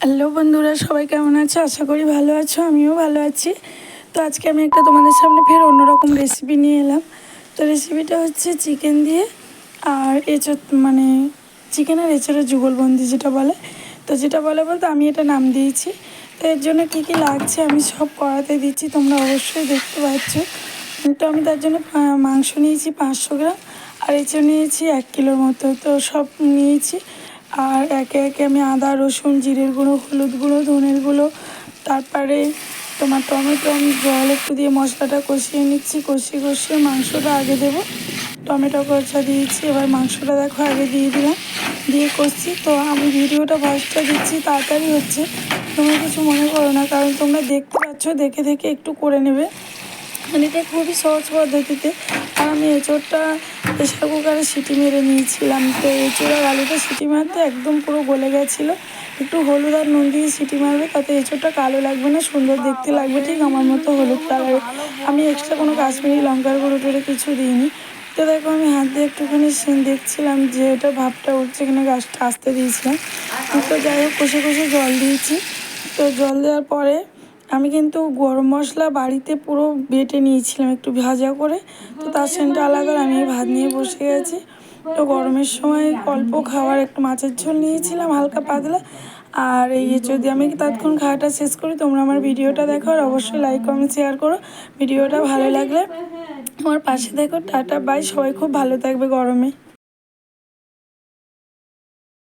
Hello বন্ধুরা, সবাই কেমন আছো? আশা করি ভালো আছো, আমিও ভালো আছি। তো আজকে আমি একটা তোমাদের সামনে ফের অন্যরকম রেসিপি নিয়ে এলাম। তো রেসিপিটা হচ্ছে চিকেন দিয়ে আর এঁচোড়, মানে চিকেন আর এঁচোড়ের যুগলবন্দি যেটা বলে। তো যেটা বলে বলতে আমি এটা নাম দিয়েছি। তো এর জন্য কী কী লাগছে আমি সব কড়াতে দিচ্ছি, তোমরা অবশ্যই দেখতে পাচ্ছ। তো আমি তার জন্য মাংস নিয়েছি 500 গ্রাম আর এঁচোড় নিয়েছি 1 কিলোর মতো। তো সব নিয়েছি আর একে একে আমি আদা, রসুন, জিরের গুঁড়ো, হলুদ গুঁড়ো, ধনের গুঁড়ো, তারপরে তোমার টমেটো, আমি জল একটু দিয়ে মশলাটা কষিয়ে নিচ্ছি। কষিয়ে মাংসটা আগে দেবো। টমেটো কষা দিয়েছি, এবার মাংসটা দেখো আগে দিয়ে দিলাম, দিয়ে কষছি। তো আমি ভিডিওটা ভয়েসটা দিচ্ছি, তাড়াতাড়ি হচ্ছে, তোমরা কিছু মনে করো না, কারণ তোমরা দেখতে পাচ্ছ, দেখে দেখে একটু করে নেবে। মানে এটা খুবই সহজ পদ্ধতিতে। আর আমি এঁচোড়টা প্রেশার কুকারে সিটি মেরে নিয়েছিলাম। তো এঁচোড় আর আলুটা সিটি মারতে একদম পুরো গলে গেছিলো। একটু হলুদ আর নুন দিয়ে সিটি মারবে, তাতে এঁচোড়টা কালো লাগবে না, সুন্দর দেখতে লাগবে, ঠিক আমার মতো হলুদ কালারে। আমি এক্সট্রা কোনো কাশ্মীরি লঙ্কার গুঁড়ো টুড়ো কিছু দিইনি। তো দেখো আমি হাত দিয়ে একটুখানি দেখছিলাম যে এটা ভাবটা উঠছে কিনা, গাছটা আসতে দিয়েছিলাম। তো যাই হোক কষে জল দিয়েছি। তো জল দেওয়ার পরে আমি কিন্তু গরম মশলা বাড়িতে পুরো বেটে নিয়েছিলাম একটু ভাজা করে। তো তার সেন্টটা আলাদা, আমি ভাত নিয়ে বসে গেছি। তো গরমের সময় অল্প খাবার একটু মাছের ঝোল নিয়েছিলাম হালকা পাতলা। আর এই যদি আমি ততক্ষণ খাওয়াটা শেষ করি, তোমরা আমার ভিডিওটা দেখো আর অবশ্যই লাইক কমেন্ট শেয়ার করো। ভিডিওটা ভালো লাগলে আমার পাশে দেখো। টাটা বাই, সবাই খুব ভালো থাকবে গরমে।